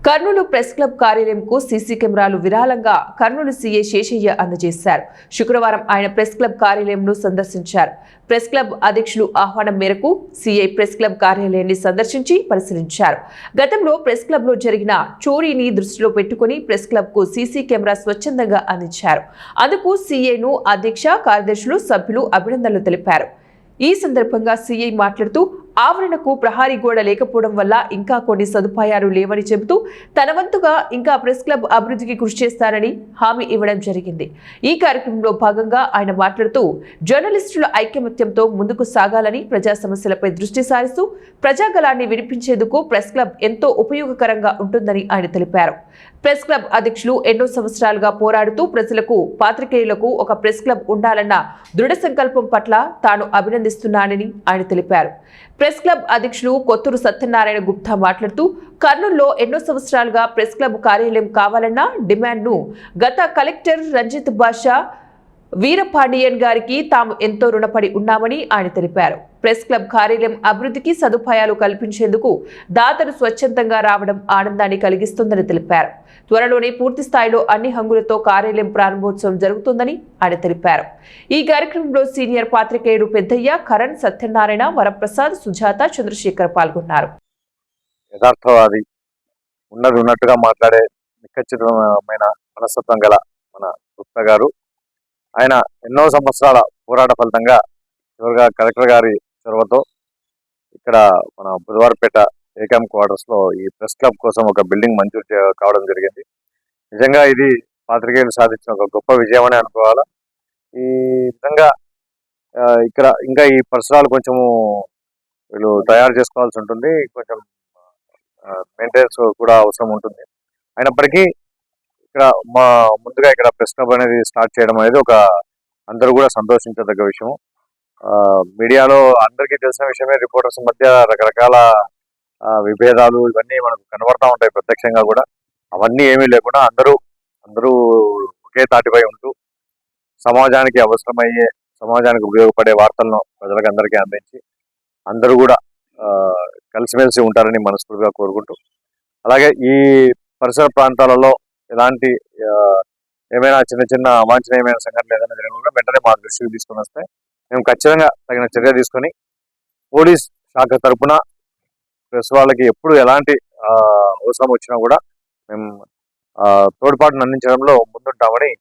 Kurnool press club కార్యాలయంకు CC కెమెరాలు విరాళంగా Kurnool CI Seshayya అందజేశారు. శుక్రవారం ఆయన ప్రెస్ క్లబ్ కార్యాలయంను సందర్శించారు. ప్రెస్ క్లబ్ అధ్యక్షులు ఆహ్వానం మేరకు సీఐ ప్రెస్ క్లబ్ కార్యాలయాన్ని సందర్శించి పరిశీలించారు. గతంలో ప్రెస్ క్లబ్ లో జరిగిన చోరీని దృష్టిలో పెట్టుకుని ప్రెస్ క్లబ్ కు సీసీ కెమెరా స్వచ్ఛందంగా అందించారు. అందుకు సీఐను అధ్యక్ష, కార్యదర్శులు, సభ్యులు అభినందనలు తెలిపారు. ఈ సందర్భంగా సీఐ మాట్లాడుతూ ఆవరణకు ప్రహారీ గోడ లేకపోవడం వల్ల ఇంకా కొన్ని సదుపాయాలు లేవని చెబుతూ తన వంతుగా ఇంకా ప్రెస్ క్లబ్ అభివృద్ధికి కృషి చేస్తానని హామీ ఇవ్వడం జరిగింది. ఈ కార్యక్రమంలో భాగంగా ఆయన మాట్లాడుతూ జర్నలిస్టుల ఐకమత్యంతో ముందుకు సాగాలని, ప్రజా సమస్యలపై దృష్టి సారిస్తూ ప్రజాగళాన్ని వినిపించేందుకు ప్రెస్ క్లబ్ ఎంతో ఉపయోగకరంగా ఉంటుందని ఆయన తెలిపారు. ప్రెస్ క్లబ్ అధ్యక్షులు ఎన్నో సంవత్సరాలుగా పోరాడుతూ ప్రజలకు, పాత్రికేయులకు ఒక ప్రెస్ క్లబ్ ఉండాలన్న దృఢ సంకల్పం పట్ల తాను అభినందిస్తున్నానని ఆయన తెలిపారు. ప్రెస్ క్లబ్ అధ్యక్షులు కొత్తూరు సత్యనారాయణ గుప్తా మాట్లాడుతూ కర్నూలులో ఎన్నో సంవత్సరాలుగా ప్రెస్ క్లబ్ కార్యాలయం కావాలన్న డిమాండ్ను గత కలెక్టర్ రంజిత్ బాషా వీరపాండియన్ గారికి తాము ఎంతో రుణపడి ఉన్నామని ఆయన తెలిపారు. ప్రెస్ క్లబ్ కార్యాలయం అభివృద్ధికి సదుపాయాలు కల్పించేందుకు దాతలు స్వచ్ఛందంగా రావడం ఆనందాన్ని కలిగిస్తుందని తెలిపారు. త్వరలోనే పూర్తి స్థాయిలో అన్ని హంగులతో కార్యాలయం ప్రారంభోత్సవం జరుగుతుందని ఆయన తెలిపారు. ఈ కార్యక్రమంలో సీనియర్ పాత్రికేయుడు పెద్దయ్య, కరణ్, సత్యనారాయణ, వరప్రసాద్, సుజాత, చంద్రశేఖర్ పాల్గొన్నారు. యథార్థవాది, ఉన్నది ఉన్నట్టుగా మాట్లాడే నిఖచ్చితమైన మనస్తత్వం గల మన గుప్తా గారు, ఆయన ఎన్నో సంవత్సరాల పోరాట ఫలితంగా చివరిగా కలెక్టర్ గారి చొరవతో ఇక్కడ మన బుధవారపేట ఏకాం క్వార్టర్స్ లో ఈ ప్రెస్ క్లబ్ కోసం ఒక బిల్డింగ్ మంజూరు కావడం జరిగింది. నిజంగా ఇది పాత్రికేయులు సాధించిన ఒక గొప్ప విజయం అని అనుకోవాలా. ఈ విధంగా ఇక్కడ ఇంకా ఈ పరిసరాలు కొంచెము వీళ్ళు తయారు చేసుకోవాల్సి ఉంటుంది, కొంచెం మెయింటెనెన్స్ కూడా అవసరం ఉంటుంది. అయినప్పటికీ ఇక్కడ ముందుగా ఇక్కడ ప్రెస్ క్లబ్ అనేది స్టార్ట్ చేయడం అనేది ఒక అందరూ కూడా సంతోషించదగ్గ విషయం. మీడియాలో అందరికీ తెలిసిన విషయమే, రిపోర్టర్స్ మధ్య రకరకాల విభేదాలు ఇవన్నీ మనకు కనబడతా ఉంటాయి ప్రత్యక్షంగా కూడా. అవన్నీ ఏమీ లేకుండా అందరూ ఒకే తాటిపై ఉంటూ సమాజానికి అవసరమయ్యే, సమాజానికి ఉపయోగపడే వార్తలను ప్రజలకు అందరికీ అందించి అందరూ కూడా కలిసిమెలిసి ఉంటారని మనస్ఫూర్తిగా కోరుకుంటూ, అలాగే ఈ పరిసర ప్రాంతాలలో ఎలాంటి ఏమైనా చిన్న అవాంఛనీయమైన సంఘటనలు ఏదైనా జరిగినా వెంటనే మా దృష్టికి తీసుకుని వస్తే మేము ఖచ్చితంగా తగిన చర్య తీసుకొని పోలీస్ శాఖ తరఫున ప్రెస్ వాళ్ళకి ఎప్పుడు ఎలాంటి అవసరం వచ్చినా కూడా మేము తోడ్పాటును అందించడంలో ముందుంటామని